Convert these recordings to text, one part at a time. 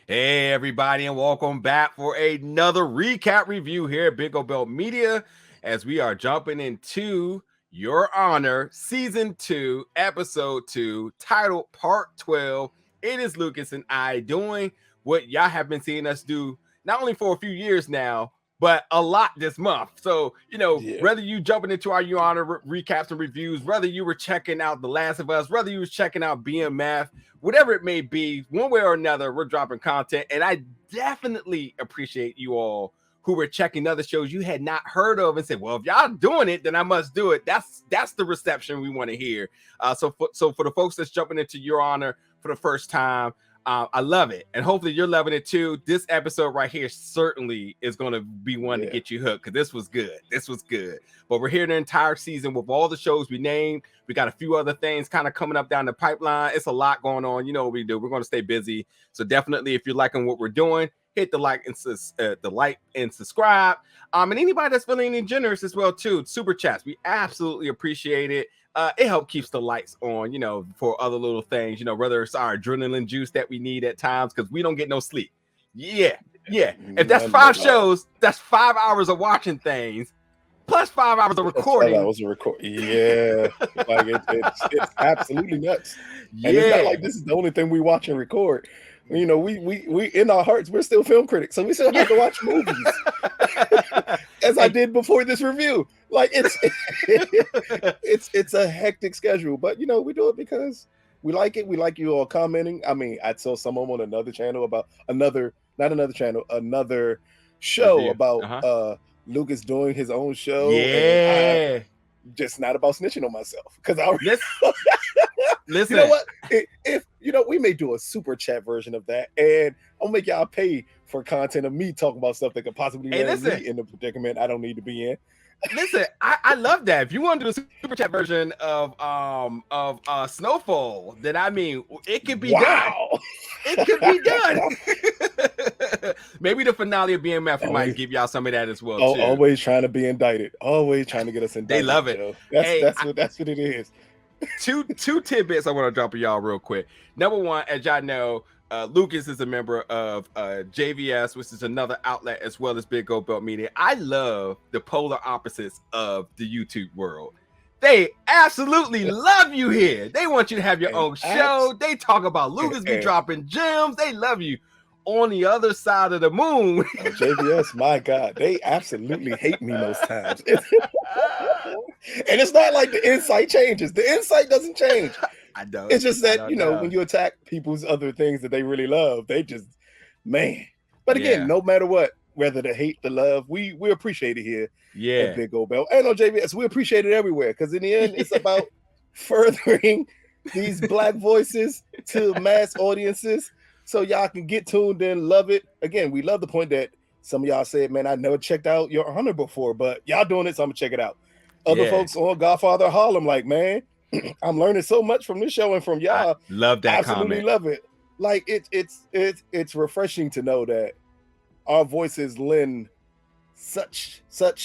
Hey, everybody, and welcome back for another recap review here at Big O Belt Media as we are jumping into Your Honor Season 2, Episode 2, titled Part 12. It is Lucas and I doing what y'all have been seeing us do not only for a few years now, but a lot this month. So, whether you jumping into our Your Honor recaps and reviews, whether you were checking out The Last of Us, whether you was checking out BMF, whatever it may be, one way or another, we're dropping content. And I definitely appreciate you all who were checking other shows you had not heard of and said, well, if y'all doing it, then I must do it. That's the reception we want to hear. So for the folks that's jumping into Your Honor for the first time, I love it. And hopefully you're loving it too. This episode right here certainly is going to be one to get you hooked because this was good. This was good. But we're here the entire season with all the shows we named. We got a few other things kind of coming up down the pipeline. It's a lot going on. You know what we do. We're going to stay busy. So definitely, if you're liking what we're doing, hit the like and subscribe. And anybody that's feeling any generous as well too. Super chats. We absolutely appreciate it. It helps keeps the lights on, for other little things, whether it's our adrenaline juice that we need at times because we don't get no sleep. Yeah. If that's 5 shows, that's 5 hours of watching things plus 5 hours of recording. 5 hours of recording. Yeah. Like it's absolutely nuts. Yeah. And it's not like this is the only thing we watch and record. We in our hearts, we're still film critics, so we still have to watch movies. As I did before this review. Like it's a hectic schedule, but we do it because we like it. We like you all commenting. I mean, I saw someone on another channel about another show review. About Lucas doing his own show. Yeah. Just not about snitching on myself because I listen. You know what? If we may do a super chat version of that, and I'll make y'all pay for content of me talking about stuff that could possibly land me in the predicament I don't need to be in. Listen, I love that. If you want to do a super chat version of Snowfall, then I mean it could be done. It could be done. Maybe the finale of BMF might give y'all some of that as well. Too. Always trying to be indicted. Always trying to get us indicted. They love it. That's what it is. Two tidbits I want to drop for y'all real quick. Number one, as y'all know, Lucas is a member of JVS, which is another outlet as well as Big O Belt Media. I love the polar opposites of the YouTube world. They absolutely love you here. They want you to have your own show. They talk about Lucas be dropping gems. They love you. On the other side of the moon. JVS, my God, they absolutely hate me most times. And it's not like the insight changes. The insight doesn't change. I know. It's just that, when you attack people's other things that they really love, they just, man. But again, no matter what, whether the hate, the love, we appreciate it here at Big O Belt. And on JVS, we appreciate it everywhere because in the end, it's about furthering these Black voices to mass audiences. So y'all can get tuned in, love it. Again, we love the point that some of y'all said, man, I never checked out Your Honor before, but y'all doing it, so I'm gonna check it out. Other folks on Godfather Harlem, like, man, I'm learning so much from this show and from y'all. I love that absolutely comment. Love it. Like it's refreshing to know that our voices lend such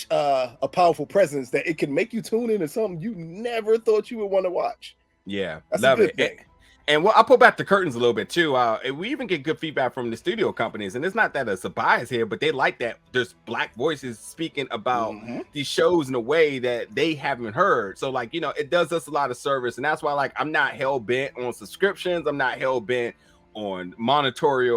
a powerful presence that it can make you tune into something you never thought you would want to watch. Yeah, that's love a good it. thing. And I'll pull back the curtains a little bit too. We even get good feedback from the studio companies, and it's not that it's a bias here, but they like that there's Black voices speaking about these shows in a way that they haven't heard. So, like, it does us a lot of service, and that's why, like, I'm not hell bent on subscriptions. I'm not hell bent on monetary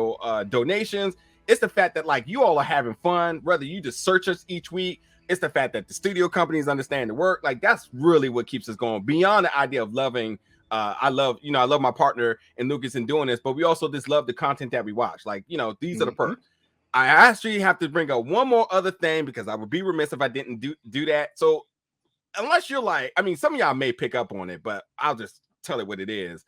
donations. It's the fact that, like, you all are having fun, whether you just search us each week. It's the fact that the studio companies understand the work. Like, that's really what keeps us going beyond the idea of loving. I love my partner and Lucas in doing this, but we also just love the content that we watch. Like, these are the perks. I actually have to bring up one more other thing because I would be remiss if I didn't do that. So unless you're like, I mean, some of y'all may pick up on it, but I'll just tell it what it is.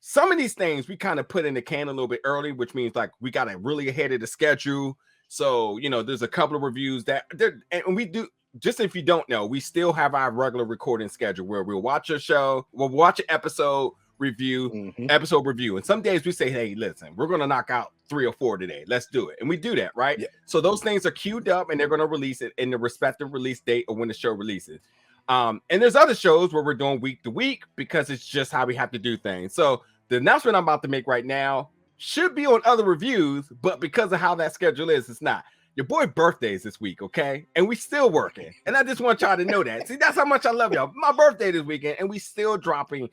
Some of these things we kind of put in the can a little bit early, which means like we got it really ahead of the schedule. So, there's a couple of reviews that and we do. Just if you don't know, we still have our regular recording schedule where we'll watch a show, we'll watch an episode review, and some days we say, hey, listen, we're going to knock out 3 or 4 today. Let's do it. And we do that, right? Yeah. So those things are queued up and they're going to release it in the respective release date of when the show releases. And there's other shows where we're doing week to week because it's just how we have to do things. So the announcement I'm about to make right now, should be on other reviews, but because of how that schedule is, it's not. Your boy birthday is this week, okay? And we still working. And I just want y'all to know that. See, that's how much I love y'all. My birthday this weekend, and we still dropping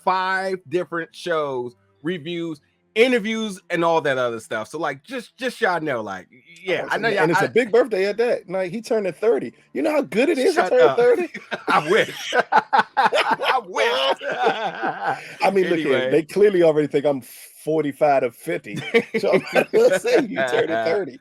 5 different shows, reviews, interviews, and all that other stuff. So, like, just y'all know, like, yeah, I know y'all. And it's a big birthday at that. Like, he turned 30. You know how good it is to turn 30? I wish. I wish. I mean, anyway. Look here. They clearly already think I'm 45 to 50. So I'm not gonna say you turned 30.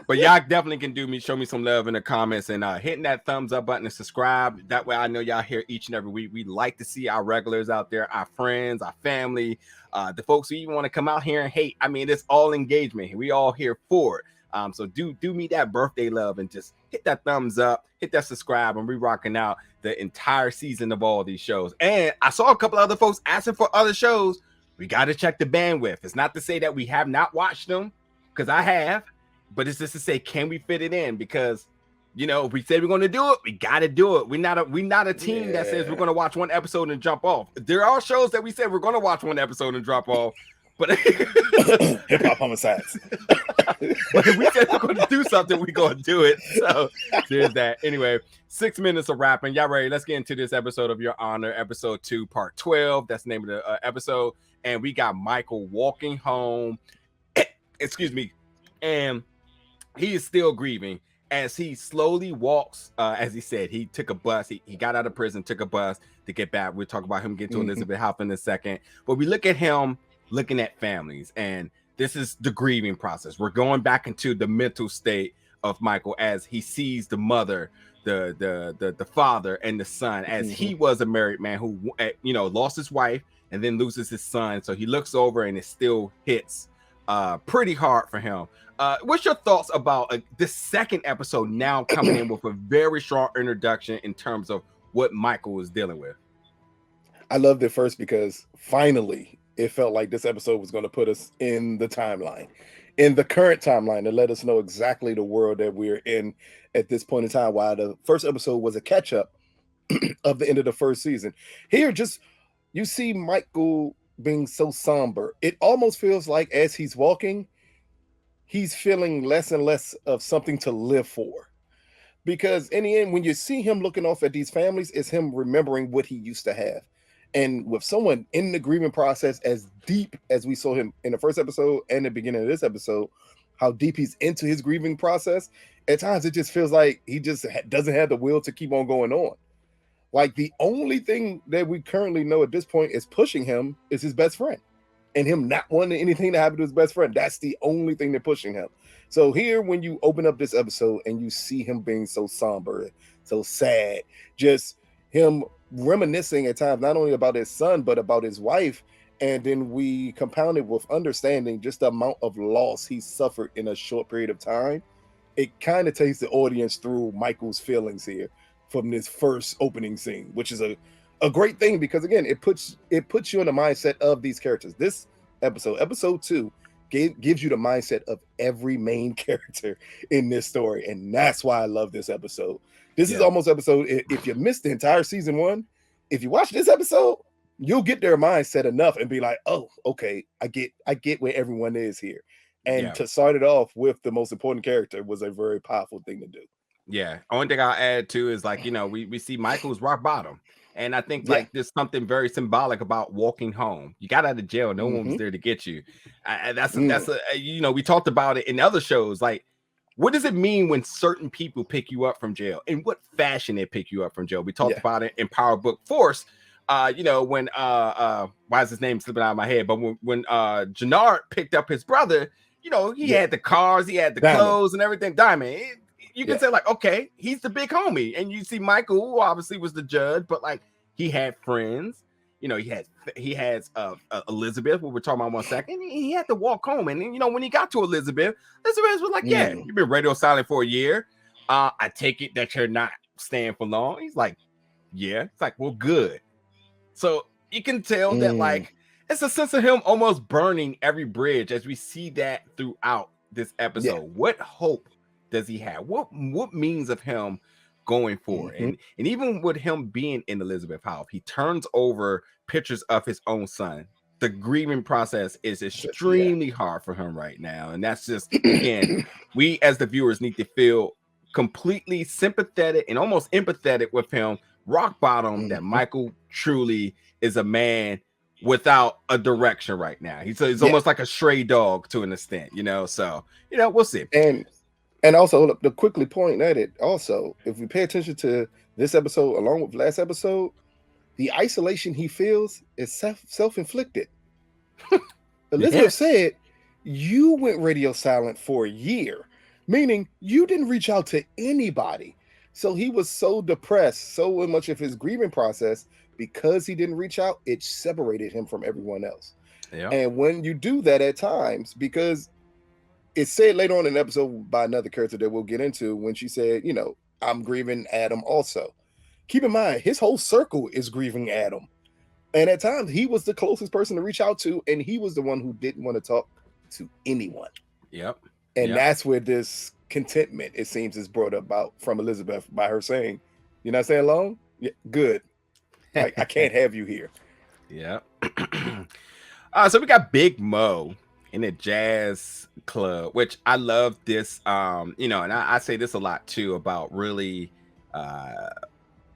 But y'all definitely can show me some love in the comments and hitting that thumbs up button and subscribe. That way I know y'all here each and every week. We like to see our regulars out there, our friends, our family, the folks who even want to come out here and hate. I mean, it's all engagement. We all here for it. So do me that birthday love and just hit that thumbs up, hit that subscribe, and we rocking out the entire season of all these shows. And I saw a couple other folks asking for other shows. We got to check the bandwidth. It's not to say that we have not watched them, because I have, but it's just to say, can we fit it in? Because, you know, if we say we're going to do it, we got to do it. We're not a team that says we're going to watch one episode and jump off. There are shows that we said we're going to watch one episode and drop off, but hip hop homicides. But if we said we're going to do something, we're going to do it. So there's that. Anyway, 6 minutes of rapping. Y'all ready? Let's get into this episode of Your Honor, episode 2, part 12. That's the name of the episode. And we got Michael walking home. Excuse me. And he is still grieving as he slowly walks. As he said, he took a bus. He got out of prison, took a bus to get back. We'll talk about him getting to Elizabeth House in a second. But we look at him looking at families. And this is the grieving process. We're going back into the mental state of Michael as he sees the mother, the father, and the son, as he was a married man who, you know, lost his wife and then loses his son. So he looks over and it still hits pretty hard for him. What's your thoughts about this second episode now coming in with a very strong introduction in terms of what Michael was dealing with? I loved it first because finally it felt like this episode was going to put us in the timeline, in the current timeline, to let us know exactly the world that we're in at this point in time. While the first episode was a catch up of the end of the first season, here just you see Michael being so somber. It almost feels like as he's walking, he's feeling less and less of something to live for. Because in the end, when you see him looking off at these families, it's him remembering what he used to have. And with someone in the grieving process as deep as we saw him in the first episode and the beginning of this episode, how deep he's into his grieving process, at times it just feels like he just doesn't have the will to keep on going on. Like, the only thing that we currently know at this point is pushing him is his best friend, and him not wanting anything to happen to his best friend. That's the only thing that's pushing him. So here, when you open up this episode and you see him being so somber, so sad, just him reminiscing at times, not only about his son, but about his wife. And then we compound it with understanding just the amount of loss he suffered in a short period of time. It kind of takes the audience through Michael's feelings here from this first opening scene, which is a great thing, because again, it puts you in the mindset of these characters. This episode 2, gives you the mindset of every main character in this story, and that's why I love this episode. This is almost episode, if you missed the entire season 1, if you watch this episode, you'll get their mindset enough and be like, oh, okay, I get where everyone is here. And to start it off with the most important character was a very powerful thing to do. Yeah. Only thing I'll add too is, like, you know, we see Michael's rock bottom. And I think like there's something very symbolic about walking home. You got out of jail, no one was there to get you. That's you know, we talked about it in other shows. Like, what does it mean when certain people pick you up from jail? In what fashion they pick you up from jail? We talked about it in Power Book Force. You know, when why is his name slipping out of my head? But when Jannard picked up his brother, you know, he had the cars, he had the clothes and everything. Diamond. You can say, like, okay, he's the big homie. And you see Michael, who obviously was the judge, but like, he had friends. You know, he has Elizabeth, what we're talking about 1 second. He had to walk home. And then, you know, when he got to Elizabeth was like, yeah, you've been radio silent for a year. I take it that you're not staying for long. He's like, yeah. It's like, well, good. So you can tell that, like, it's a sense of him almost burning every bridge as we see that throughout this episode. What hope does he have? What means of him going forward? And even with him being in Elizabeth House, he turns over pictures of his own son the grieving process is extremely hard for him right now. And that's just, again, we as the viewers need to feel completely sympathetic and almost empathetic with him. Rock bottom that Michael truly is a man without a direction right now. He's almost like a stray dog to an extent, so we'll see. And also to quickly point at it, also, if we pay attention to this episode along with last episode, the isolation he feels is self-inflicted. Elizabeth said, you went radio silent for a year, meaning you didn't reach out to anybody. So he was so depressed, so much of his grieving process, because he didn't reach out, it separated him from everyone else. Yeah. And when you do that at times, because it's said later on in the episode by another character that we'll get into, when she said, I'm grieving Adam also. Keep in mind, his whole circle is grieving Adam. And at times, he was the closest person to reach out to, and he was the one who didn't want to talk to anyone. Yep. And that's where this contentment, it seems, is brought about from Elizabeth by her saying, you're not staying long? Yeah, good. I can't have you here. Yeah. So we got Big Mo in a jazz club, which I love this. And I say this a lot too about really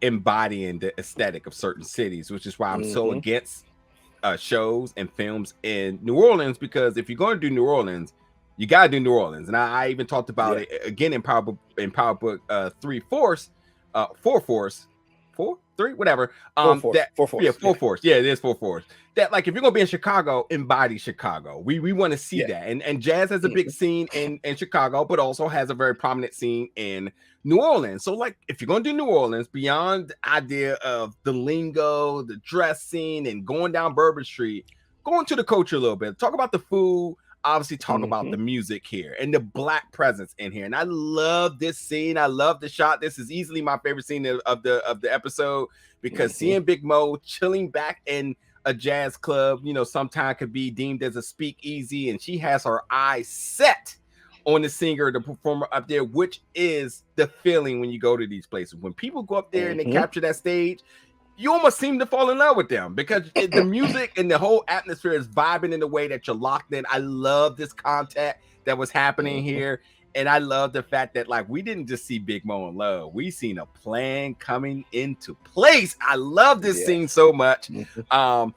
embodying the aesthetic of certain cities, which is why I'm so against shows and films in New Orleans, because if you're going to do New Orleans, you got to do New Orleans. And I even talked about it again in Power Book 3 Force, 4 Force, 4 3 whatever. 4 Force. Yeah, 4 Force. Yeah, it is 4 Force. That, like, if you're gonna be in Chicago, embody Chicago. We want to see that. And jazz has a big scene in Chicago, but also has a very prominent scene in New Orleans. So, like, if you're gonna do New Orleans, beyond the idea of the lingo, the dress scene, and going down Bourbon Street, go into the culture a little bit. Talk about the food. Obviously, talk about the music here and the Black presence in here. And I love this scene. I love the shot. This is easily my favorite scene of the episode, because seeing Big Mo chilling back in a jazz club, sometimes could be deemed as a speakeasy, and she has her eyes set on the singer, the performer up there, which is the feeling when you go to these places. When people go up there and they capture that stage, you almost seem to fall in love with them, because the music and the whole atmosphere is vibing in the way that you're locked in. I love this contact that was happening here. And I love the fact that, like, we didn't just see Big Mo in love. We seen a plan coming into place. I love this scene so much. So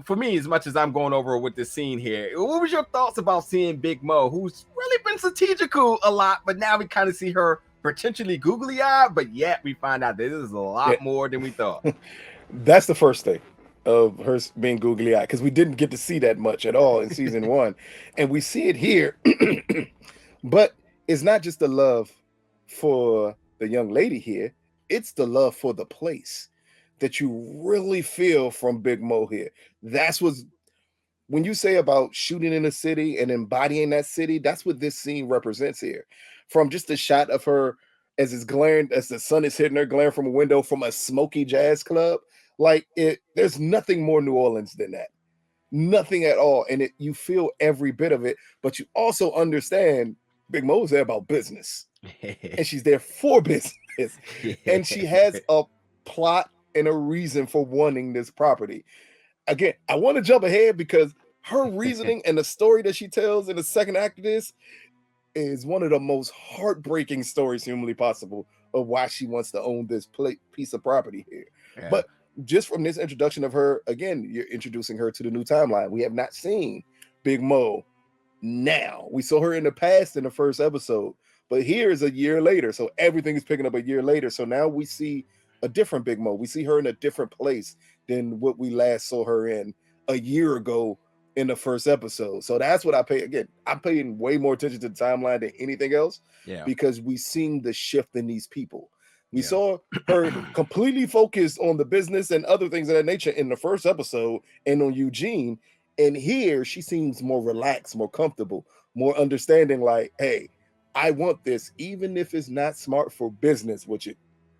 for me, as much as I'm going over with this scene here, what was your thoughts about seeing Big Mo, who's really been strategical a lot, but now we kind of see her potentially googly-eyed, but yet we find out that this is a lot more than we thought. That's the first thing of her being googly-eyed, because we didn't get to see that much at all in season 1, and we see it here. But it's not just the love for the young lady here, it's the love for the place that you really feel from Big Mo here. That's what's, when you say about shooting in a city and embodying that city, that's what this scene represents here. From just the shot of her as it's glaring, as the sun is hitting her, glaring from a window from a smoky jazz club, like there's nothing more New Orleans than that. Nothing at all. And you feel every bit of it, but you also understand Big Mo's there about business. And she's there for business. And she has a plot and a reason for wanting this property. Again, I want to jump ahead, because her reasoning and the story that she tells in the second act of this is one of the most heartbreaking stories humanly possible of why she wants to own this piece of property here. Yeah. But just from this introduction of her, again, you're introducing her to the new timeline. We have not seen Big Mo now. We saw her in the past in the first episode, but here is a year later. So everything is picking up a year later. So now we see a different Big Mo. We see her in a different place than what we last saw her in a year ago in the first episode. So that's what I pay. Again, I'm paying way more attention to the timeline than anything else, because we seen the shift in these people. We saw her completely focused on the business and other things of that nature in the first episode and on Eugene. And here she seems more relaxed, more comfortable, more understanding, like, hey, I want this, even if it's not smart for business, which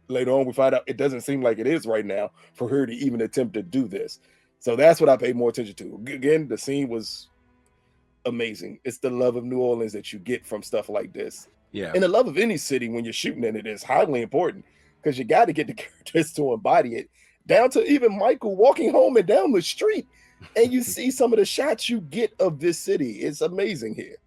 later on we find out it doesn't seem like it is right now for her to even attempt to do this. So that's what I pay more attention to. Again, the scene was amazing. It's the love of New Orleans that you get from stuff like this. Yeah. And the love of any city when you're shooting in it is highly important, because you got to get the characters to embody it. Down to even Michael walking home and down the street, And you see some of the shots you get of this city. It's amazing here.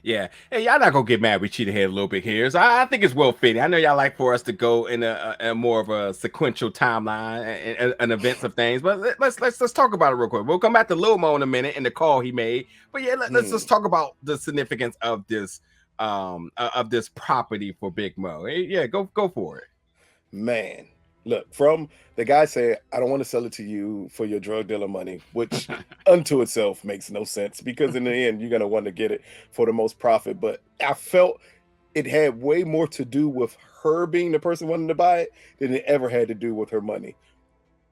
Yeah. Hey, y'all not gonna get mad we cheated ahead a little bit here. So I think it's well fitting. I know y'all like for us to go in a more of a sequential timeline and events of things, but let's talk about it real quick. We'll come back to Lil Mo in a minute and the call he made. But yeah, let's just talk about the significance of this property for Big Mo. Hey, yeah, go for it. Man. Look, from the guy said, I don't want to sell it to you for your drug dealer money, which unto itself makes no sense because in the end, you're going to want to get it for the most profit. But I felt it had way more to do with her being the person wanting to buy it than it ever had to do with her money.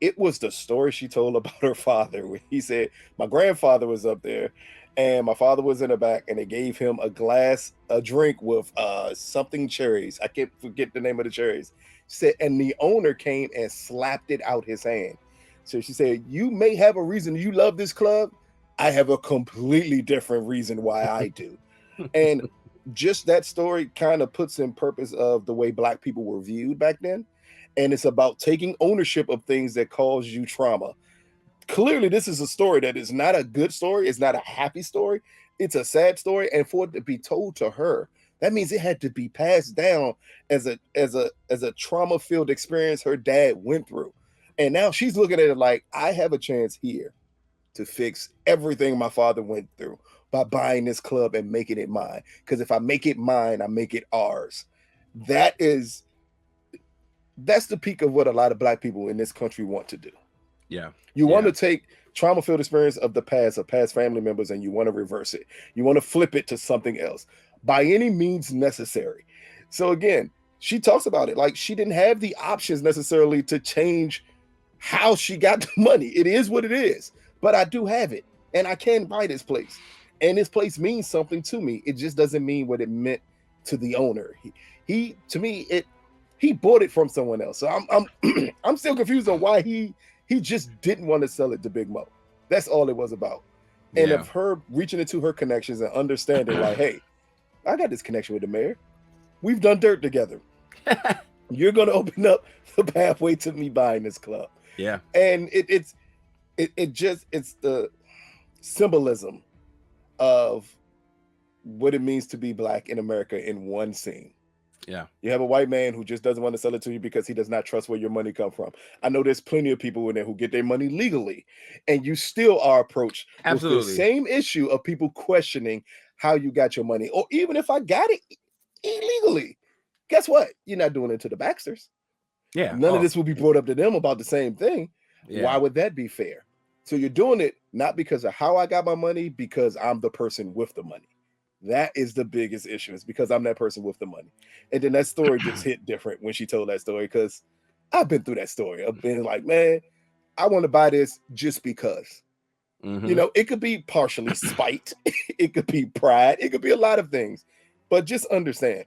It was the story she told about her father. Where he said, my grandfather was up there and my father was in the back and they gave him a drink with something cherries. I can't forget the name of the cherries. Said, and the owner came and slapped it out his hand. So she said, you may have a reason you love this club. I have a completely different reason why I do. And just that story kind of puts in purpose of the way Black people were viewed back then. And it's about taking ownership of things that cause you trauma. Clearly, this is a story that is not a good story. It's not a happy story. It's a sad story. And for it to be told to her, that means it had to be passed down as a trauma-filled experience her dad went through. And now she's looking at it like, I have a chance here to fix everything my father went through by buying this club and making it mine. Because if I make it mine, I make it ours. That's the peak of what a lot of Black people in this country want to do. Yeah. You want to take trauma-filled experience of the past, of past family members, and you want to reverse it. You want to flip it to something else by any means necessary. So again, she talks about it like she didn't have the options necessarily to change how she got the money. It is what it is, but I do have it and I can buy this place. And this place means something to me. It just doesn't mean what it meant to the owner. He to me, he bought it from someone else. So I'm I'm still confused on why he just didn't want to sell it to Big Mo. That's all it was about. And of her reaching into her connections and understanding like, hey, I got this connection with the mayor. We've done dirt together. You're going to open up the pathway to me buying this club. Yeah. And it's the symbolism of what it means to be Black in America in one scene. Yeah. You have a white man who just doesn't want to sell it to you because he does not trust where your money come from. I know there's plenty of people in there who get their money legally, and you still are approached with the same issue of people questioning how you got your money. Or even if I got it illegally, guess what? You're not doing it to the Baxters. Yeah. None of this will be brought up to them about the same thing. Yeah. Why would that be fair? So you're doing it not because of how I got my money, because I'm the person with the money. That is the biggest issue. It's because I'm that person with the money. And then that story just hit different when she told that story, because I've been through that story. I've been like, man, I want to buy this just because. You know, it could be partially spite. It could be pride. It could be a lot of things. But just understand,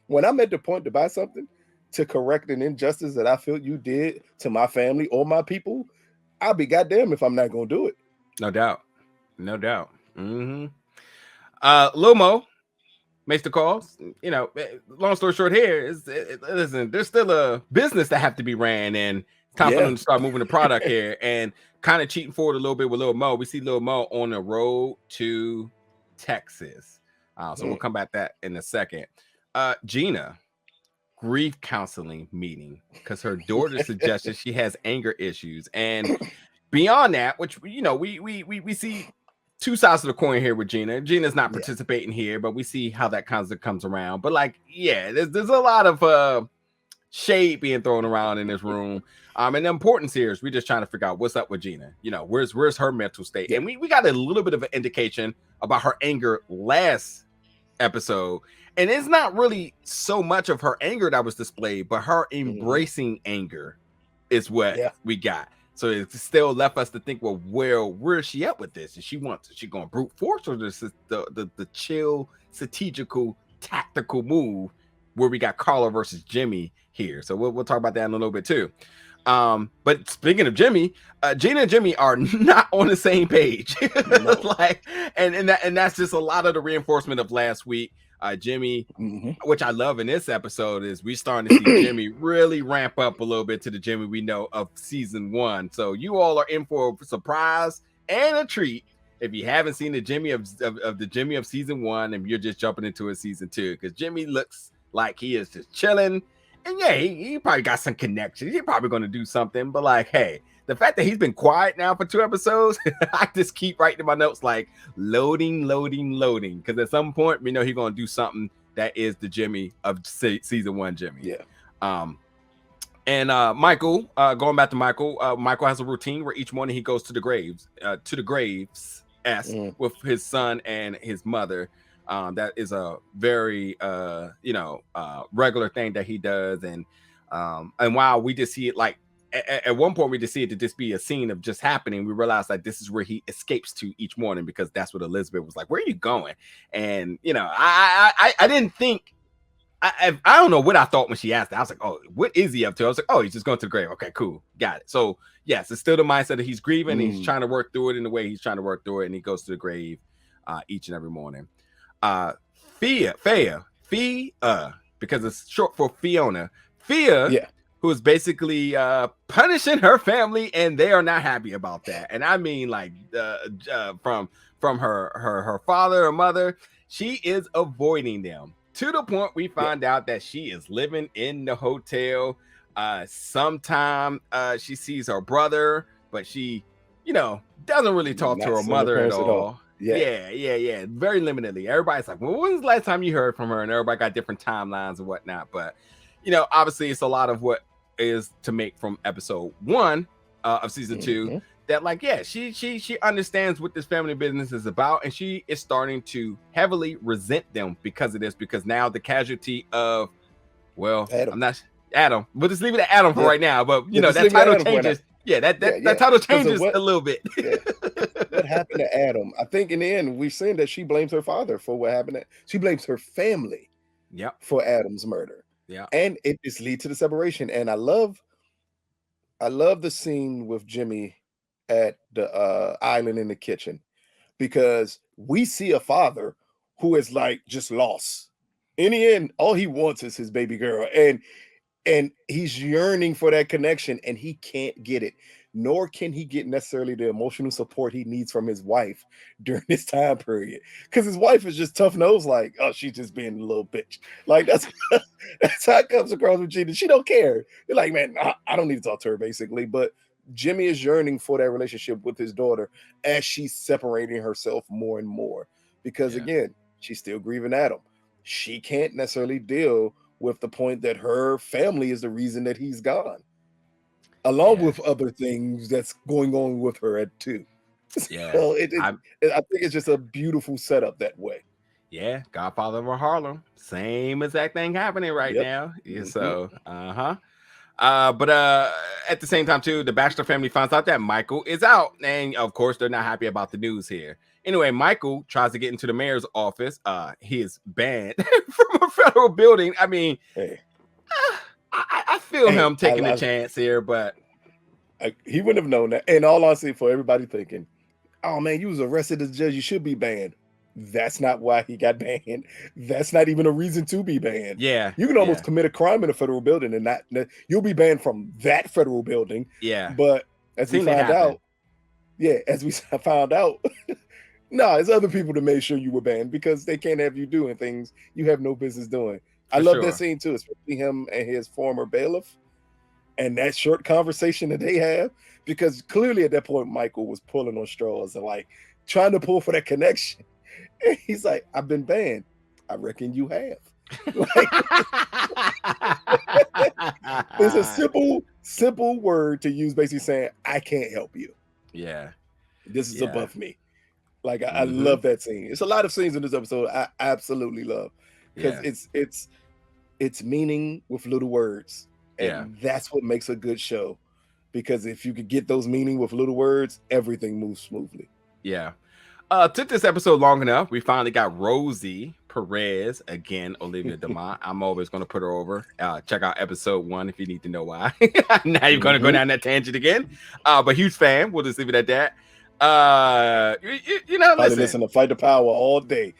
when I'm at the point to buy something to correct an injustice that I feel you did to my family or my people, I'll be goddamn if I'm not going to do it. No doubt. No doubt. Lil Mo makes the calls. You know, long story short here listen, there's still a business that have to be ran, and it's time for them to start moving the product here and kind of cheating forward a little bit with Lil Mo. We see Lil Mo on the road to Texas. So we'll come back to that in a second. Gina, grief counseling meeting because her daughter suggested she has anger issues. And beyond that, which, you know, we see two sides of the coin here with Gina. Gina's not participating here, but we see how that kind of comes around. But like, there's a lot of shade being thrown around in this room. And the importance here is we're just trying to figure out what's up with Gina. You know, where's her mental state? And we got a little bit of an indication about her anger last episode. And it's not really so much of her anger that was displayed, but her embracing anger is what we got. So it still left us to think, well, where is she at with this? Is she going brute force, or this is the chill, strategical, tactical move where we got Carla versus Jimmy here? So we'll talk about that in a little bit too. But speaking of Jimmy, Gina and Jimmy are not on the same page. Like, and that's just a lot of the reinforcement of last week. Jimmy, which I love in this episode, is we starting to see Jimmy really ramp up a little bit to the Jimmy we know of season 1. So you all are in for a surprise and a treat if you haven't seen the Jimmy of the Jimmy of season 1 and you're just jumping into a season 2, because Jimmy looks like he is just chilling. And yeah, he probably got some connections. He's probably going to do something. But like, hey, the fact that he's been quiet now for 2 episodes, I just keep writing in my notes like loading. Because at some point, we know he's going to do something that is the Jimmy of season 1 Jimmy. Yeah. And Michael, going back to Michael, Michael has a routine where each morning he goes to the graves, with his son and his mother. That is a very regular thing that he does. And while we just see it like at one point we just see it to just be a scene of just happening, we realize like this is where he escapes to each morning, because that's what Elizabeth was like, where are you going? And I didn't think, I don't know what I thought when she asked that. I was like, oh, what is he up to? I was like, oh, he's just going to the grave. Okay, cool. Got it. So yes, it's still the mindset that he's grieving. He's trying to work through it in the way he's trying to work through it. And he goes to the grave each and every morning. Fia, because it's short for Fiona. Fia, who is basically punishing her family, and they are not happy about that. And I mean, like, from her father or mother, she is avoiding them to the point we find out that she is living in the hotel. Sometime she sees her brother, but she, doesn't really talk to her mother at all. Yeah. Very limitedly. Everybody's like, well, when's the last time you heard from her? And everybody got different timelines and whatnot. But, obviously it's a lot of what is to make from episode 1 of season 2 that, like, yeah, she understands what this family business is about. And she is starting to heavily resent them because of this, because now the casualty of, well, Adam. We'll just leave it at Adam for right now. But, that title changes. That title changes a little bit. What happened to Adam? I think in the end we've seen that she blames her father for what happened. She blames her family for Adam's murder. And it just leads to the separation. And I love the scene with Jimmy at the island in the kitchen, because we see a father who is like just lost. In the end, all he wants is his baby girl, and he's yearning for that connection, and he can't get it, nor can he get necessarily the emotional support he needs from his wife during this time period, because his wife is just tough nose, like, oh, she's just being a little bitch. Like, that's how it comes across with Gina. She don't care. They're like, man, I don't need to talk to her, basically. But Jimmy is yearning for that relationship with his daughter as she's separating herself more and more, because again, she's still grieving Adam. She can't necessarily deal with the point that her family is the reason that he's gone, along with other things that's going on with her too. So I think it's just a beautiful setup that way. Yeah, Godfather of Harlem, same exact thing happening right now. So, but at the same time too, the Bachelor family finds out that Michael is out, and of course they're not happy about the news here. Anyway, Michael tries to get into the mayor's office. He is banned from a federal building. I mean, I feel him taking a chance here, but he wouldn't have known that. And all honesty, for everybody thinking, oh man, you was arrested as a judge, you should be banned. That's not why he got banned. That's not even a reason to be banned. Yeah, you can almost commit a crime in a federal building and not you'll be banned from that federal building. Yeah, but as we found out, no, it's other people that made sure you were banned, because they can't have you doing things you have no business doing. I love that scene too, especially him and his former bailiff, and that short conversation that they have, because clearly at that point Michael was pulling on straws and like trying to pull for that connection. And he's like, I've been banned. I reckon you have. It's a simple word to use, basically saying, I can't help you. Yeah. This is above me. Like, I love that scene. It's a lot of scenes in this episode I absolutely love, because it's meaning with little words. And that's what makes a good show, because if you could get those meaning with little words, everything moves smoothly. Yeah. Took this episode long enough. We finally got Rosie Perez, again, Olivia Delmont. I'm always going to put her over. Check out episode 1 if you need to know why. Now you're going to go down that tangent again. But huge fan. We'll just leave it at that. Listen to Fight the Power all day.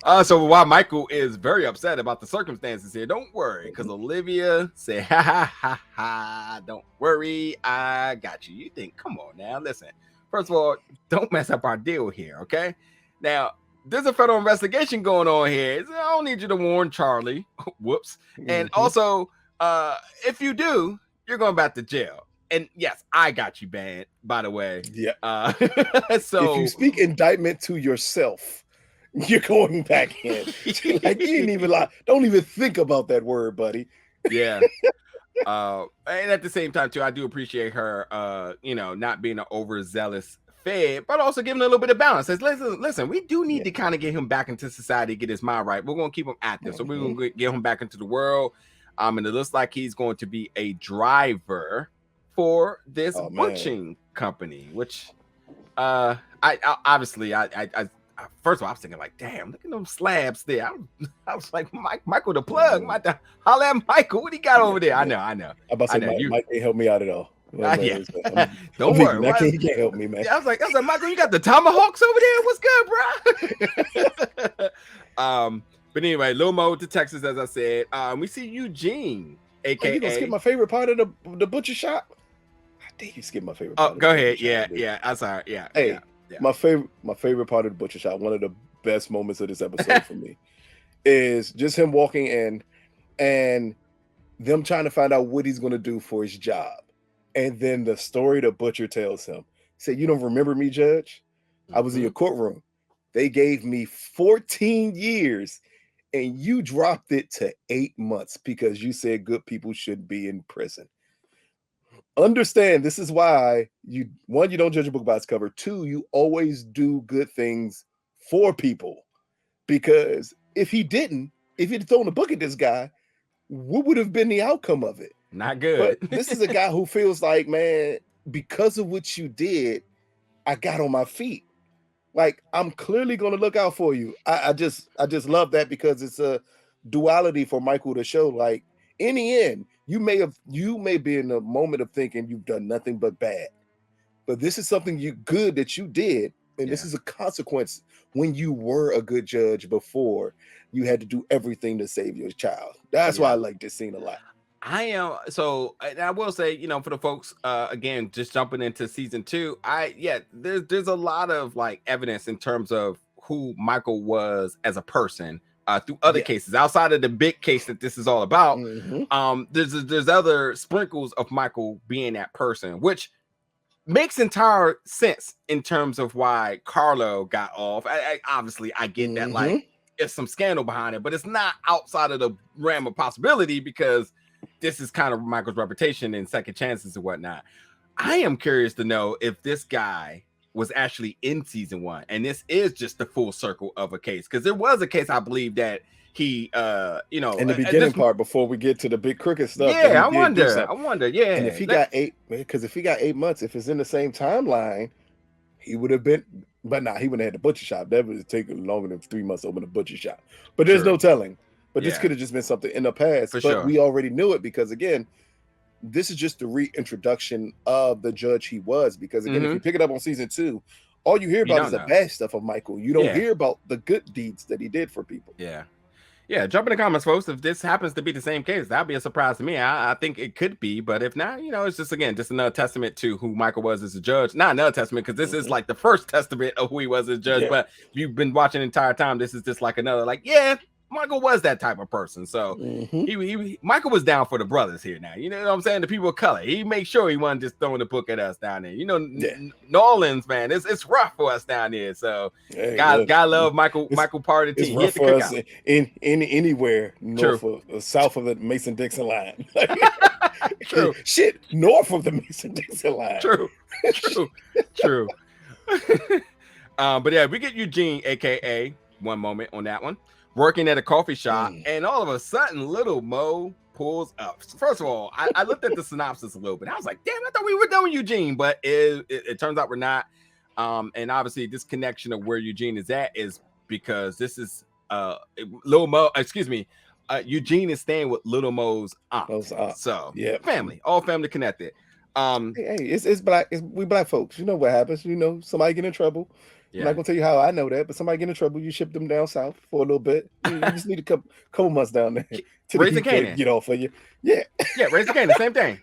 So while Michael is very upset about the circumstances here, don't worry, because Olivia said, ha, ha, ha, ha, don't worry, I got you. You think, come on now, listen. First of all, don't mess up our deal here, okay? Now, there's a federal investigation going on here. So I don't need you to warn Charlie. Whoops. And also, if you do, you're going back to jail. And yes, I got you banned, by the way. Yeah. So if you speak indictment to yourself, you're going back in. Like, you didn't even lie. Don't even think about that word, buddy. Yeah. And at the same time, too, I do appreciate her, not being an overzealous fed, but also giving a little bit of balance. Says, listen, we do need to kind of get him back into society, get his mind right. We're going to keep him active. So we're going to get him back into the world. And it looks like he's going to be a driver for this butching company, which I obviously first of all, I was thinking like, damn, look at them slabs there. I was like, Michael the plug. Holla at Michael. What he got over there? I know. I'm about to say, Mike can't help me out at all. Don't worry. He can't help me, man. Yeah, I was like, Michael, you got the tomahawks over there? What's good, bro? But anyway, Lil Mo to Texas, as I said. We see Eugene, aka. You gonna skip my favorite part of the butcher shop? I think you skipped my favorite part. Oh, go ahead. Yeah. I'm sorry. Yeah. Hey. Yeah. My favorite part of the butcher shop, one of the best moments of this episode for me, is just him walking in and them trying to find out what he's going to do for his job. And then the story the butcher tells him. He said, "You don't remember me, Judge? I was in your courtroom. They gave me 14 years and you dropped it to 8 months because you said good people should be in prison." Understand, this is why you don't judge a book by its cover. 2, you always do good things for people, because if he'd thrown a book at this guy, what would have been the outcome of it? Not good. But this is a guy who feels like, man, because of what you did, I got on my feet. Like, I'm clearly going to look out for you. I just love that, because it's a duality for Michael to show, like, in the end, you may be in a moment of thinking you've done nothing but bad, but this is something good that you did, and this is a consequence when you were a good judge before you had to do everything to save your child. That's why I like this scene a lot. I will say, for the folks, again, just jumping into season 2, there's a lot of like evidence in terms of who Michael was as a person. Through other cases outside of the big case that this is all about. There's other sprinkles of Michael being that person, which makes entire sense in terms of why Carlo got off. Obviously I get that, like, it's some scandal behind it, but it's not outside of the realm of possibility, because this is kind of Michael's reputation and second chances and whatnot. I am curious to know if this guy was actually in season 1, and this is just the full circle of a case, because there was a case, I believe, that he in the beginning part before we get to the big crooked stuff. I wonder. Yeah, and if he got 8 months, if it's in the same timeline, he would have been. But he wouldn't have had the butcher shop. That would have taken longer than 3 months to open a butcher shop. But there's no telling. But this could have just been something in the past. But we already knew it, because again, this is just the reintroduction of the judge he was. Because again, if you pick it up on season 2, all you hear about is the bad stuff of Michael. You don't hear about the good deeds that he did for people. Yeah, jump in the comments, folks. If this happens to be the same case, that'd be a surprise to me. I think it could be, but if not, it's just another testament to who Michael was as a judge. Not another testament, because this is like the first testament of who he was as a judge. But if you've been watching the entire time, this is just like another, like, Michael was that type of person. So he Michael was down for the brothers here now. You know what I'm saying? The people of color. He made sure he wasn't just throwing the book at us down there. New Orleans, man, it's rough for us down here. So God love Michael part of the team. It's rough for us in anywhere north of south of the Mason-Dixon line. True. Shit, north of the Mason-Dixon line. True. But yeah, we get Eugene, aka one moment on that one, working at a coffee shop, and all of a sudden little Mo pulls up. First of all, I looked at the synopsis a little bit. I was like, damn, I thought we were done with Eugene, but it turns out we're not. And obviously this connection of where Eugene is at is because this is little Mo, Eugene is staying with little Mo's aunt. So family, all family connected. Hey, it's black. We black folks. You know what happens. Somebody get in trouble. I'm not gonna tell you how I know that, but somebody get in trouble, you ship them down south for a little bit. You just need a couple months down there to raise the Canaan. Get off of you. Yeah, raise the Canaan, same thing.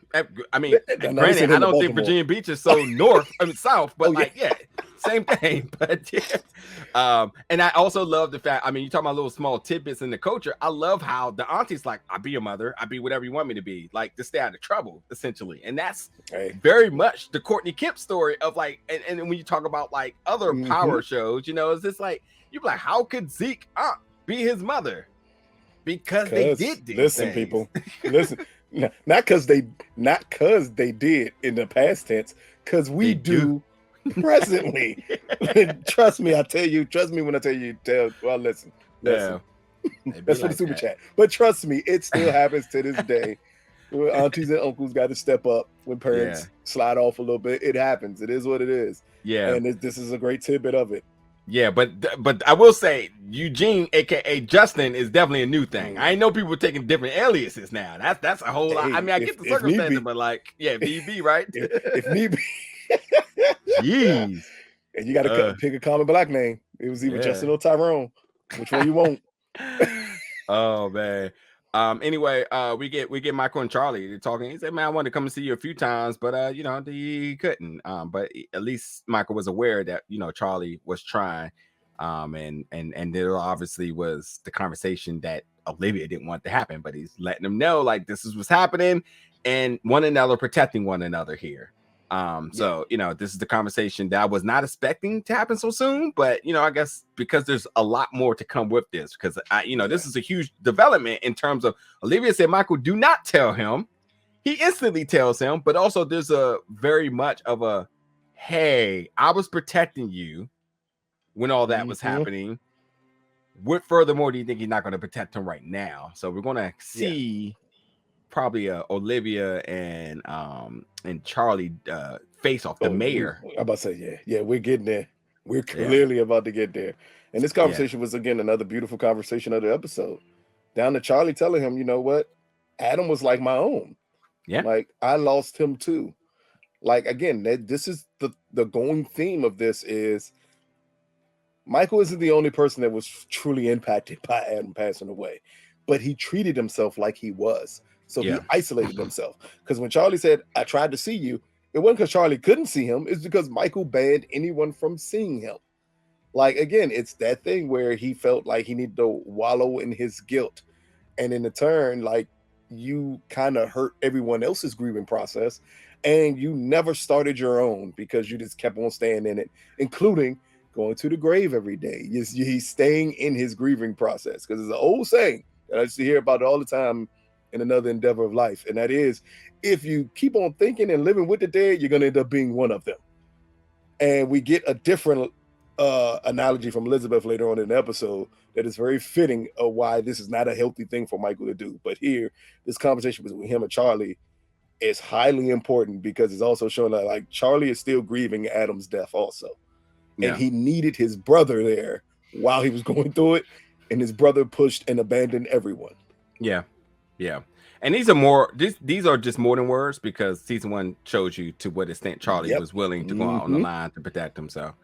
I mean, granted, I don't think Virginia Beach is so south, but same thing. But and I also love the fact. I mean, you talking about little small tidbits in the culture. I love how the auntie's like, "I'll be your mother. I'll be whatever you want me to be, like to stay out of trouble, essentially." And that's very much the Courtney Kemp story of like. And when you talk about like other power shows, it's just like you're like, how could Zeke be his mother? Because they did these listen, things. People. Listen, not because they did in the past tense, because we do presently. Trust me, I tell you. Trust me when I tell you. Listen. Yeah. That's for the super chat. But trust me, it still happens to this day. Aunties and uncles got to step up when parents slide off a little bit. It happens. It is what it is. Yeah. And this is a great tidbit of it. Yeah, but I will say Eugene, aka Justin, is definitely a new thing. I know people taking different aliases now. That's a whole lot. I mean, I get the circumstances, but like, VB, right? if need be. Jeez. And you got to pick a common black name. It was either Justin or Tyrone. Which one you want? Oh man. Anyway, we get Michael and Charlie. They're talking. He said, "Man, I wanted to come and see you a few times, but he couldn't. But at least Michael was aware that Charlie was trying. And there obviously was the conversation that Olivia didn't want to happen, but he's letting them know like this is what's happening, and one another protecting one another here. So this is the conversation that I was not expecting to happen so soon, but I guess because there's a lot more to come with this, because this is a huge development in terms of Olivia said, Michael, do not tell him. He instantly tells him, but also there's a very much of a, hey, I was protecting you when all that was happening. What furthermore do you think he's not going to protect him right now? So we're going to see probably Olivia and Charlie face off the mayor. I'm about to say, we're getting there. We're clearly about to get there. And this conversation was again another beautiful conversation of the episode. Down to Charlie telling him, you know what? Adam was like my own. Yeah. Like I lost him too. Like again, this is the going theme of this is Michael isn't the only person that was truly impacted by Adam passing away, but he treated himself like he was. So he isolated himself. Because when Charlie said, I tried to see you, it wasn't because Charlie couldn't see him. It's because Michael banned anyone from seeing him. Like, again, it's that thing where he felt like he needed to wallow in his guilt. And in the turn, like, you kind of hurt everyone else's grieving process. And you never started your own because you just kept on staying in it, including going to the grave every day. He's staying in his grieving process. Because it's an old saying that I used to hear about all the time in another endeavor of life. And that is, if you keep on thinking and living with the dead, you're going to end up being one of them. And we get a different analogy from Elizabeth later on in the episode that is very fitting of why this is not a healthy thing for Michael to do. But here, this conversation between him and Charlie is highly important because it's also showing that like Charlie is still grieving Adam's death also. And he needed his brother there while he was going through it. And his brother pushed and abandoned everyone. Yeah. Yeah. And these are just more than words because season 1 shows you to what extent Charlie was willing to go out on the line to protect himself.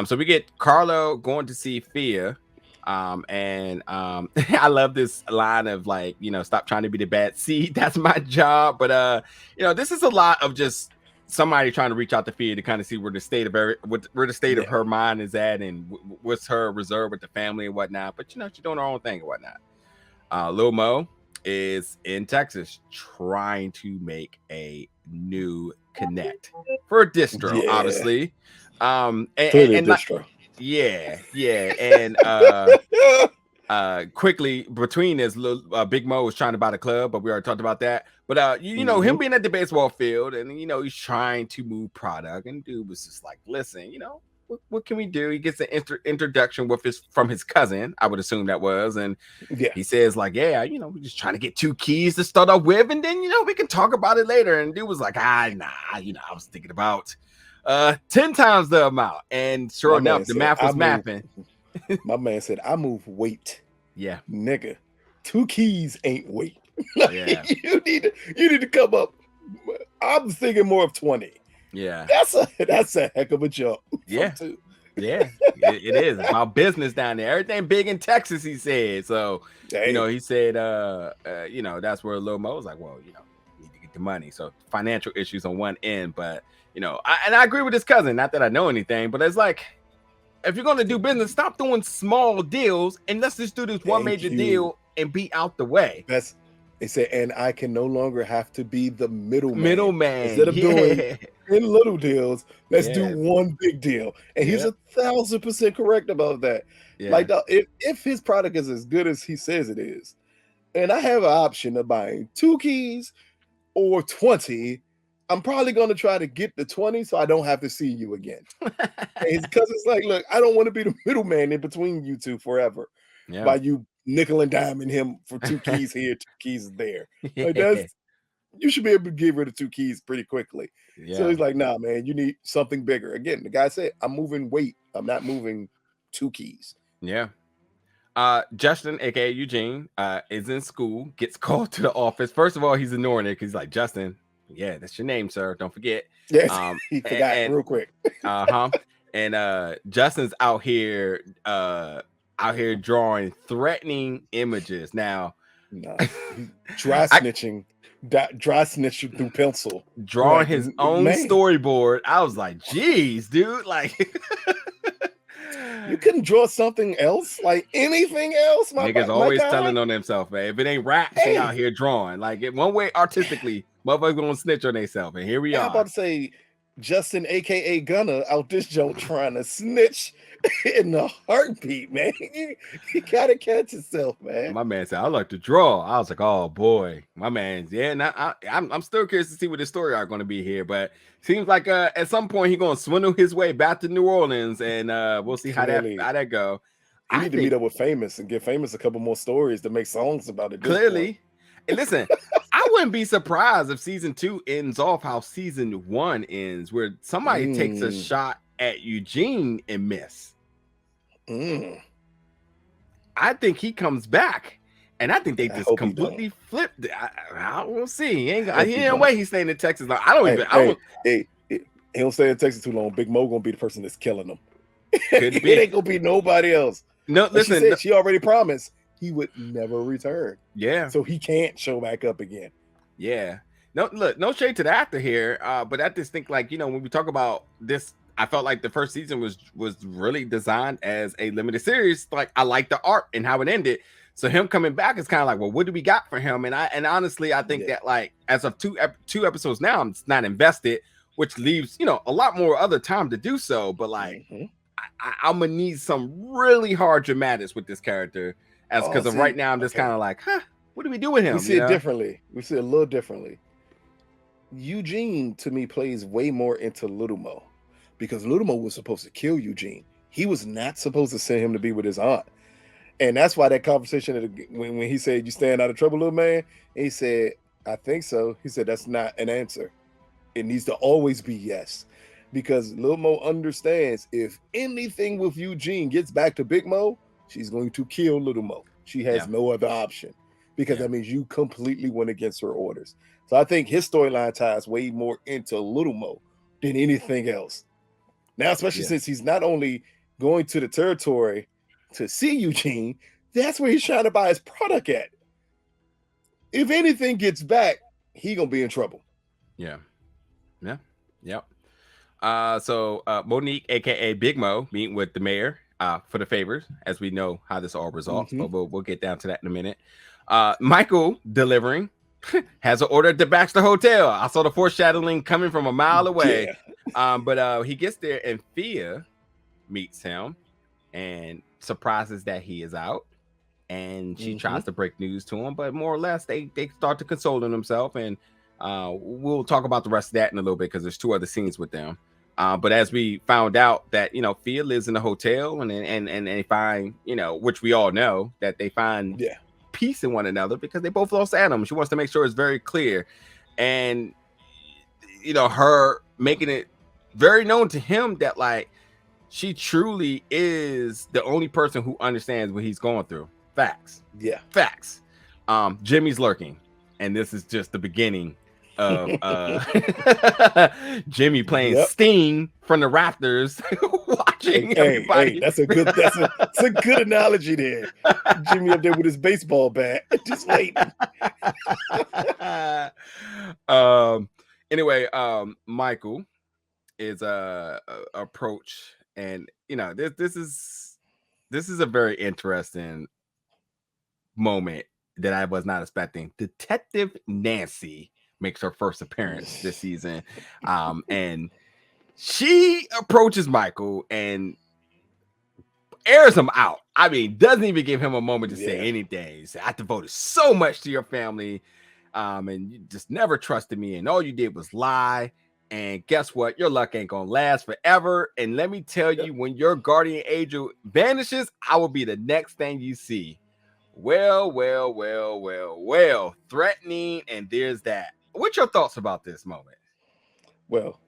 So we get Carlo going to see Fia. And I love this line of like, stop trying to be the bad seed. That's my job. But this is a lot of just somebody trying to reach out to Fia to kind of see where the state of of her mind is at and what's her reserve with the family and whatnot. But she's doing her own thing and whatnot. Lil Mo is in Texas trying to make a new connect for a distro, obviously. And distro. And quickly between this, Big Mo was trying to buy the club, but we already talked about that. But him being at the baseball field, and he's trying to move product, and dude was just like, listen, what can we do? He gets an introduction from his cousin, I would assume that was, and he says like, we're just trying to get 2 keys to start off with, and then we can talk about it later. And dude was like, I was thinking about 10 times the amount, and sure enough, the math was mapping. My man said, I move weight. Yeah, nigga, 2 keys ain't weight. You need to come up. I'm thinking more of 20. Yeah, that's a heck of a jump. Yeah, Yeah, it is about business down there. Everything big in Texas, he said. So, he said, that's where Lil Mo was like, well, need to get the money. So financial issues on one end, but I agree with his cousin. Not that I know anything, but it's like, if you're going to do business, stop doing small deals and let's just do this one major deal and be out the way. They said, and I can no longer have to be the middleman. Instead of doing 10 little deals, let's do one big deal. And he's 1,000% correct about that. Yeah. Like, if his product is as good as he says it is, and I have an option of buying 2 keys or 20, I'm probably going to try to get the 20 so I don't have to see you again. Because it's like, look, I don't want to be the middleman in between you two forever. Yeah. By you nickel and diming him for 2 keys here, 2 keys there. Like you should be able to get rid of 2 keys pretty quickly. Yeah. So he's like, nah, man, you need something bigger. Again, the guy said, I'm moving weight. I'm not moving 2 keys. Yeah. Justin, aka Eugene, is in school, gets called to the office. First of all, he's ignoring it because he's like, Justin, yeah, that's your name, sir. Don't forget. Yes, he forgot real quick. And Justin's out here drawing threatening images. Now, dry snitching through pencil, drawing his own storyboard. I was like, geez, dude, like you couldn't draw something else, like anything else. Niggas always telling on themselves, man. If it ain't rap, they out here drawing. Like one way artistically, motherfuckers gonna snitch on themselves, and here we are. I'm about to say, Justin, aka Gunner, out this joke trying to snitch in the heartbeat, man. You gotta catch yourself, man. My man said, I like to draw. I was like, oh boy, my man's I'm still curious to see what the story are going to be here, but seems like at some point he's gonna swindle his way back to New Orleans, and we'll see how that go. You need to meet up with Famous and give Famous a couple more stories to make songs about it. Clearly. And listen, I wouldn't be surprised if season 2 ends off how season 1 ends, where somebody takes a shot at Eugene and miss. I think he comes back, and I think they just completely flipped it. I will see. He ain't way he's staying in Texas. Like, he don't stay in Texas too long. Big Mo gonna be the person that's killing him. It ain't gonna be nobody else. No, listen. She already promised he would never return. Yeah. So he can't show back up again. Yeah. No, look, no shade to the actor here. But I just think, like, when we talk about this, I felt like the first season was really designed as a limited series. Like, I like the art and how it ended. So him coming back is kind of like, well, what do we got for him? And honestly, I think that, like, as of two episodes now, I'm not invested, which leaves, a lot more other time to do so. But like, I'm gonna need some really hard dramatics with this character. Because of right now, I'm just kind of like, what do we do with him? We see it differently. We see it a little differently. Eugene, to me, plays way more into Little Mo, because Little Mo was supposed to kill Eugene. He was not supposed to send him to be with his aunt. And that's why that conversation, when he said, you staying out of trouble, little man? And he said, I think so. He said, that's not an answer. It needs to always be yes. Because Lil Mo understands if anything with Eugene gets back to Big Mo, she's going to kill Little Mo. She has no other option, because that means you completely went against her orders. So I think his storyline ties way more into Little Mo than anything else. Now, especially since he's not only going to the territory to see Eugene, that's where he's trying to buy his product at. If anything gets back, he gonna be in trouble. Yeah. So Monique, aka Big Mo, meeting with the mayor for the favors, as we know how this all resolves, but we'll get down to that in a minute. Michael delivering has an order at the Baxter Hotel. I saw the foreshadowing coming from a mile away. But he gets there and Fia meets him and surprises that he is out. And she tries to break news to him, but more or less they start to consoling themselves. And we'll talk about the rest of that in a little bit, because there's 2 other scenes with them. But as we found out that, Fia lives in a hotel, and they find, which we all know, that they find peace in one another because they both lost Adam. She wants to make sure it's very clear. And, her making it very known to him that, like, she truly is the only person who understands what he's going through. Facts. Yeah. Facts. Jimmy's lurking. And this is just the beginning of Jimmy playing Sting from the rafters, watching everybody. Hey, that's a good analogy there. Jimmy up there with his baseball bat, just waiting. Anyway, Michael is approach, and this is a very interesting moment that I was not expecting. Detective Nancy makes her first appearance this season, and she approaches Michael and airs him out. I mean, doesn't even give him a moment to say anything. He said, I devoted so much to your family, and you just never trusted me, and all you did was lie. And guess what? Your luck ain't gonna last forever. And let me tell you, when your guardian angel vanishes, I will be the next thing you see. Well, threatening, and there's that. What's your thoughts about this moment? Well,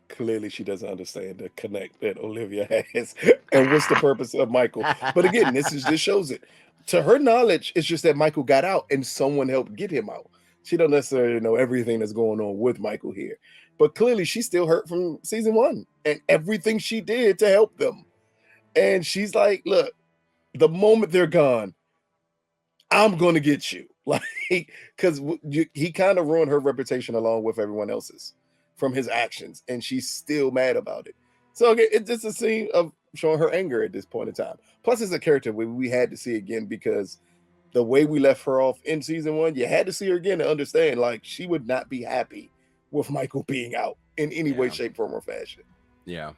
clearly she doesn't understand the connect that Olivia has, and what's the purpose of Michael. But again, this shows it. To her knowledge, it's just that Michael got out and someone helped get him out. She don't necessarily know everything that's going on with Michael here. But clearly she's still hurt from season 1 and everything she did to help them. And she's like, look, the moment they're gone, I'm going to get you. Like, because he kind of ruined her reputation along with everyone else's from his actions. And she's still mad about it. So again, it's just a scene of showing her anger at this point in time. Plus, it's a character we had to see again because the way we left her off in season 1, you had to see her again to understand, like, she would not be happy with Michael being out in any way, shape, form, or fashion. Yeah.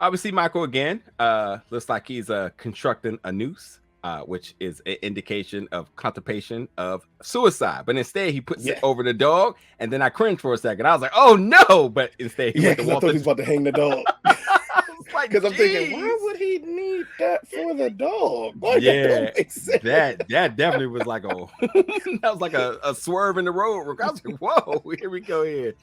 We see Michael again. Looks like he's constructing a noose, which is an indication of contemplation of suicide. But instead, he puts it over the dog, and then I cringed for a second. I was like, "Oh no!" But instead, he went to I thought he was about to hang the dog. Because I'm thinking, why would he need that for the dog? Like, that definitely was like a swerve in the road. I was like, whoa, here we go here.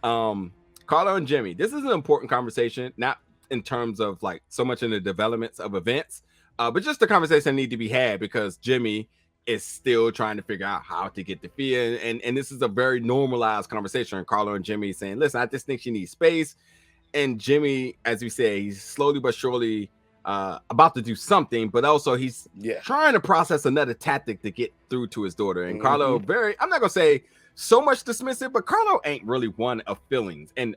Carlo and Jimmy, this is an important conversation, not in terms of like so much in the developments of events, but just the conversation need to be had because Jimmy is still trying to figure out how to get the fee, and this is a very normalized conversation. Carlo and Jimmy saying, listen, I just think she needs space. And Jimmy, as we say, he's slowly but surely about to do something, but also he's trying to process another tactic to get through to his daughter. And Carlo, I'm not gonna say so much dismissive, but Carlo ain't really one of feelings and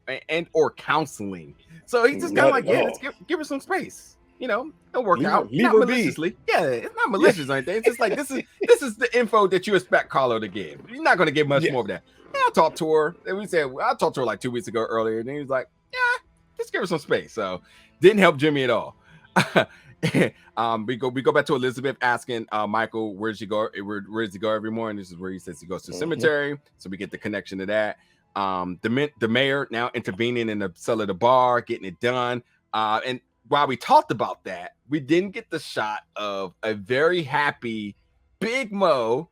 or counseling. So he's just kind of like, let's give her some space. It'll work out. Not maliciously. Yeah, it's not malicious or anything. It's just like this is the info that you expect Carlo to give. You're not gonna give much more of that. Yeah, I talked to her. And I talked to her like 2 weeks ago earlier, and he was like, just give her some space. So didn't help Jimmy at all. We go back to Elizabeth asking Michael, where does he go every morning? This is where he says he goes to the cemetery. So we get the connection to that. The mayor now intervening in the cell of the bar, getting it done. And while we talked about that, we didn't get the shot of a very happy Big Mo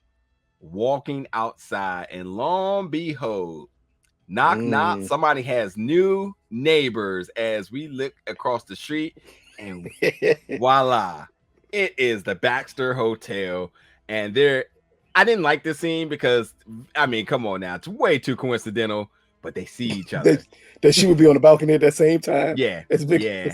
walking outside, and lo and behold, knock, somebody has new neighbors as we look across the street, and voila, it is the Baxter Hotel. And I didn't like this scene because, I mean, come on now, it's way too coincidental, but they see each other. that she would be on the balcony at the same time. Yeah. It's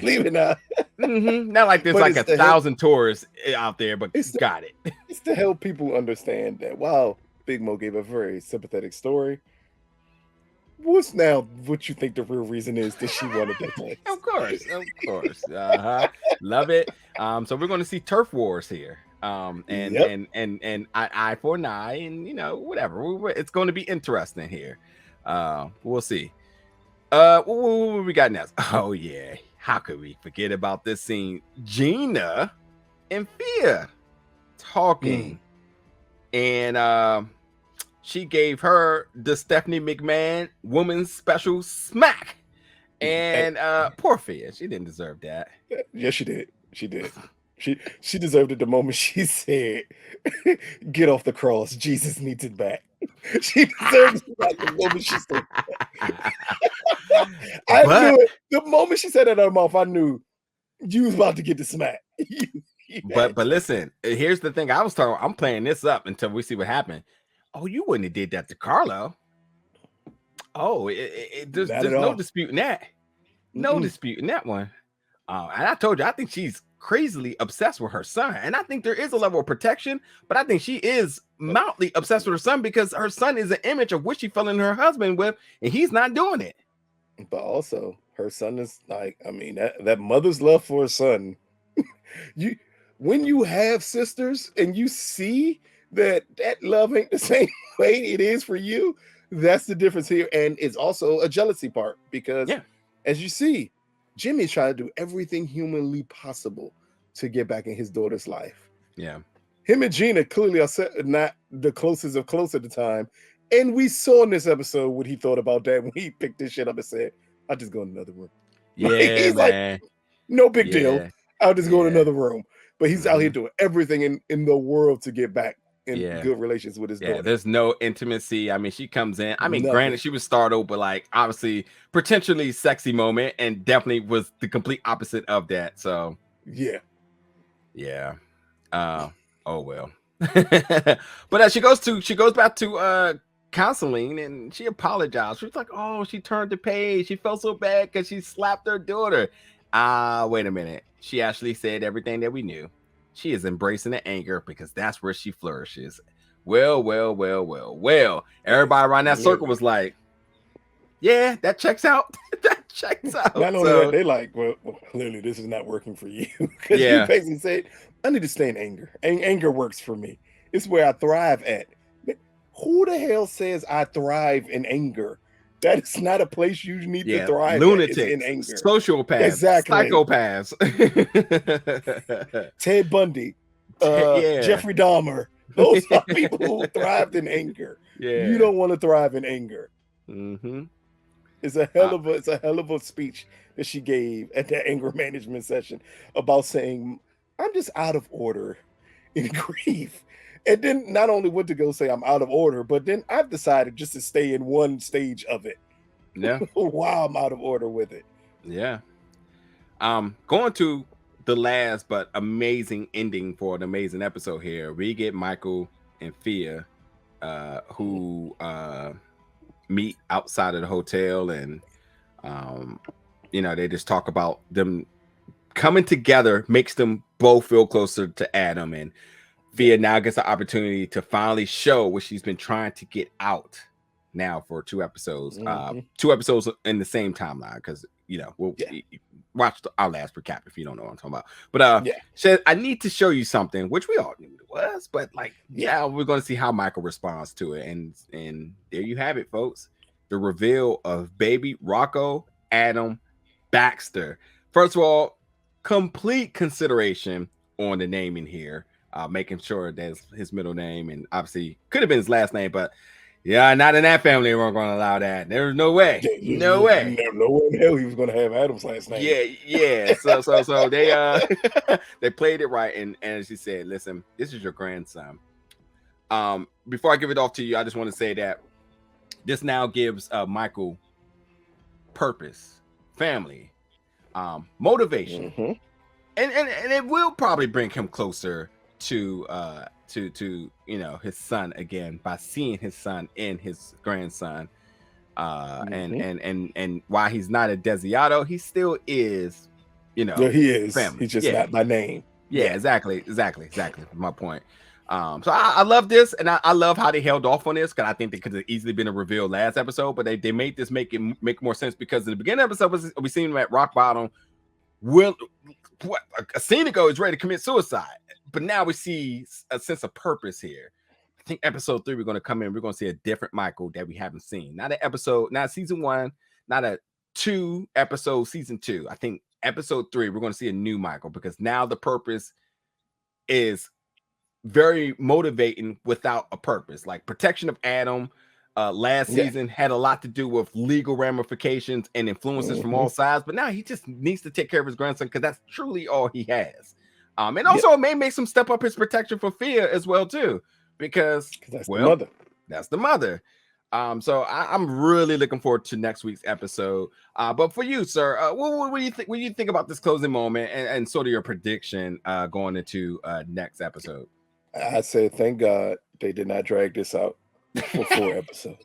leaving now. Not like there's like 1,000 tourists out there, but got it. It's to help people understand that, wow, Big Mo gave a very sympathetic story. What's now what you think the real reason is that she wanted that place? Of course. Love it. So we're going to see turf wars here. And eye for an eye, and whatever. It's going to be interesting here. We'll see. What we got next? Oh yeah, how could we forget about this scene? Gina and Fia talking, and she gave her the Stephanie McMahon woman's special smack, and poor Fia, she didn't deserve that. Yes, she did. She did. She deserved it the moment she said, "Get off the cross. Jesus needs it back." She deserved it like the moment she said that. I knew it. The moment she said that out of her mouth, I knew you was about to get the smack. But listen, here's the thing. I'm playing this up until we see what happened. Oh, you wouldn't have did that to Carlo. Oh, there's no disputing that. No disputing that one. And I told you, I think she's crazily obsessed with her son. And I think there is a level of protection, but I think she is mildly obsessed with her son because her son is an image of what she fell in her husband with, and he's not doing it. But also, her son is like, I mean, that mother's love for her son. When you have sisters and you see that love ain't the same way it is for you, that's the difference here. And it's also a jealousy part because, as you see, Jimmy's trying to do everything humanly possible to get back in his daughter's life. Yeah. Him and Gina clearly are not the closest of close at the time. And we saw in this episode what he thought about that when he picked this shit up and said, I'll just go in another room. Yeah, he's man. Like, no big deal. I'll just go in another room. But he's out here doing everything in the world to get back in good relations with his daughter. There's no intimacy. I mean, she comes in. I mean, granted, she was startled, but like obviously potentially sexy moment, and definitely was the complete opposite of that. So yeah. Oh well. But she goes back to counseling, and she apologized. She was like, oh, she turned the page. She felt so bad because she slapped her daughter. Wait a minute. She actually said everything that we knew. She is embracing the anger because that's where she flourishes. Well. Everybody around that circle was like, yeah, that checks out. That checks out. Not only that, they like, well, clearly this is not working for you. Because you basically said, I need to stay in anger. Anger works for me. It's where I thrive at. Who the hell says I thrive in anger? That is not a place you need to thrive. Lunatics, in anger. Sociopaths, exactly. Psychopaths. Ted Bundy, Jeffrey Dahmer. Those are people who thrived in anger. Yeah. You don't want to thrive in anger. Mm-hmm. It's a hell of a speech that she gave at that anger management session about saying, I'm just out of order in grief. And then not only went to go say I'm out of order, but then I've decided just to stay in one stage of it. Yeah. While I'm out of order with it. Yeah. Going to the last but amazing ending for an amazing episode here. We get Michael and Fia who meet outside of the hotel, and they just talk about them coming together makes them both feel closer to Adam, and Fia now gets the opportunity to finally show what she's been trying to get out now for 2 episodes. 2 episodes in the same timeline, because we'll watch our last recap if you don't know what I'm talking about. But said, I need to show you something, which we all knew it was, but we're going to see how Michael responds to it. And there you have it, folks. The reveal of baby Rocco Adam Baxter. First of all, complete consideration on the naming here. Making sure that's his middle name, and obviously could have been his last name, but not in that family. We're going to allow that. There's no way. No way. No way in hell he was going to have Adam's last name. Yeah. So they they played it right, and as she said, listen, this is your grandson. Before I give it off to you, I just want to say that this now gives Michael purpose, family, motivation, and it will probably bring him closer to his son again by seeing his son in his grandson, and while he's not a Desiato, he still is, he is family. He's just not by name. Exactly my point. So I love this, and I love how they held off on this, because I think they could have easily been a reveal last episode, but they made this make more sense, because in the beginning of the episode we seen him at rock bottom, a scene ago he's ready to commit suicide. But now we see a sense of purpose here. I think episode 3, we're going to come in. We're going to see a different Michael that we haven't seen. Not season 1, not a 2 episode season 2. I think episode 3, we're going to see a new Michael, because now the purpose is very motivating without a purpose. Like protection of Adam last season had a lot to do with legal ramifications and influences from all sides. But now he just needs to take care of his grandson, because that's truly all he has. And also it may make him step up his protection for Fia as well too, because that's the mother. So I'm really looking forward to next week's episode. But for you, sir, what do you think? What do you think about this closing moment and sort of your prediction going into next episode? I say thank God they did not drag this out for 4 episodes,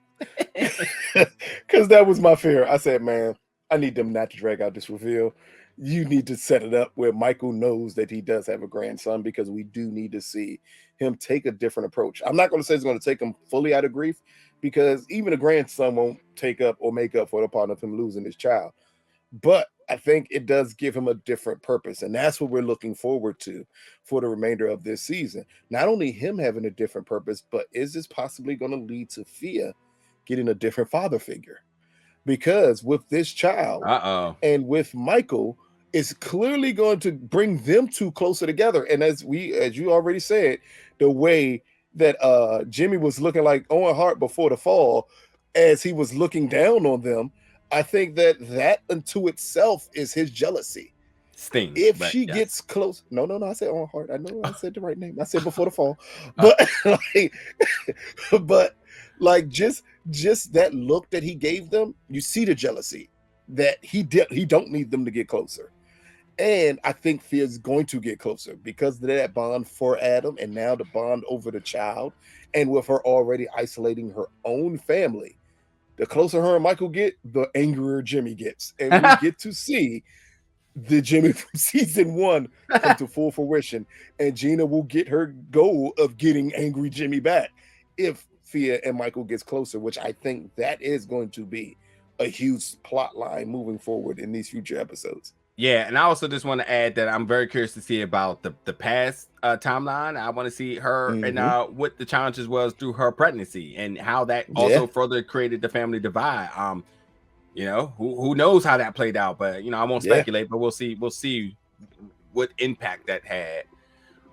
because that was my fear. I said, man, I need them not to drag out this reveal. you need to set it up where Michael knows that he does have a grandson, because we do need to see him take a different approach. I'm not going to say it's going to take him fully out of grief, because even a grandson won't take up or make up for the part of him losing his child. But I think it does give him a different purpose. And that's what we're looking forward to for the remainder of this season. Not only him having a different purpose, but is this possibly going to lead to Fia getting a different father figure? Because with this child and with Michael, it's clearly going to bring them two closer together. And as you already said, the way that Jimmy was looking like Owen Hart before the fall, as he was looking down on them, I think that unto itself is his jealousy. Sting. If she gets close, no, I said Owen Hart. I know I said the right name. I said before the fall, but like just that look that he gave them, you see the jealousy that he don't need them to get closer. And I think Fia's going to get closer because of that bond for Adam, and now the bond over the child, and with her already isolating her own family. The closer her and Michael get, the angrier Jimmy gets. And we get to see the Jimmy from season 1 come to full fruition. And Gina will get her goal of getting angry Jimmy back if Fia and Michael gets closer, which I think that is going to be a huge plot line moving forward in these future episodes. Yeah, and I also just want to add that I'm very curious to see about the past timeline. I want to see her and what the challenges was through her pregnancy and how that also further created the family divide. You know, who knows how that played out, but you know, I won't speculate, but we'll see what impact that had.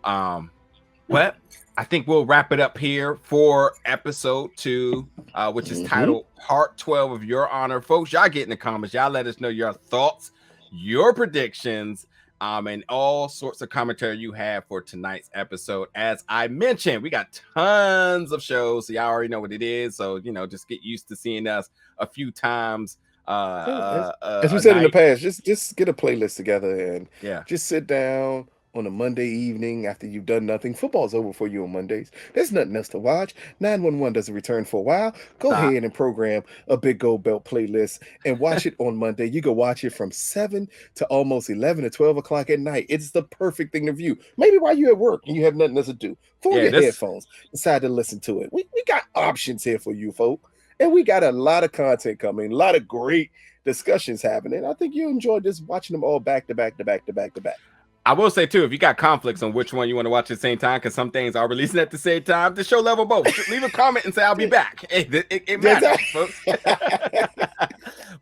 But I think we'll wrap it up here for episode 2, which is titled Part 12 of Your Honor. Folks, y'all get in the comments, y'all let us know your thoughts, your predictions, and all sorts of commentary you have for tonight's episode. As I mentioned, we got tons of shows, so y'all already know what it is. So, you know, just get used to seeing us a few times. As we said in the past, just get a playlist together and just sit down on a Monday evening after you've done nothing. Football's over for you on Mondays. There's nothing else to watch. 911 doesn't return for a while. Go ahead and program a Big Gold Belt playlist and watch it on Monday. You can watch it from 7 to almost 11 or 12 o'clock at night. It's the perfect thing to view. Maybe while you're at work and you have nothing else to do. Pull your headphones, decide to listen to it. We got options here for you, folk. And we got a lot of content coming, a lot of great discussions happening. I think you enjoy just watching them all back to back to back to back to back. I will say too, if you got conflicts on which one you want to watch at the same time, because some things are releasing at the same time, the show level both. Leave a comment and say I'll be back. It matters, folks.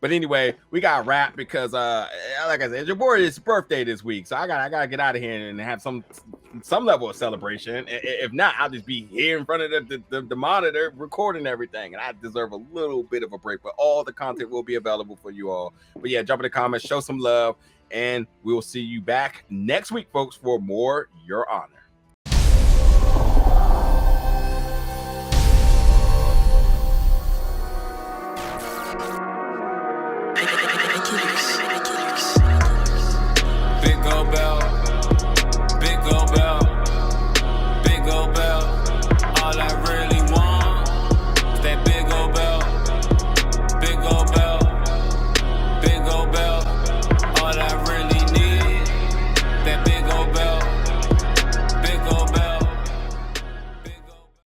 But anyway, we got wrapped because like I said, your boy's birthday this week, so I gotta get out of here and have some level of celebration. If not, I'll just be here in front of the monitor recording everything, and I deserve a little bit of a break. But all the content will be available for you all. But yeah, jump in the comments, show some love. And we'll see you back next week, folks, for more Your Honor.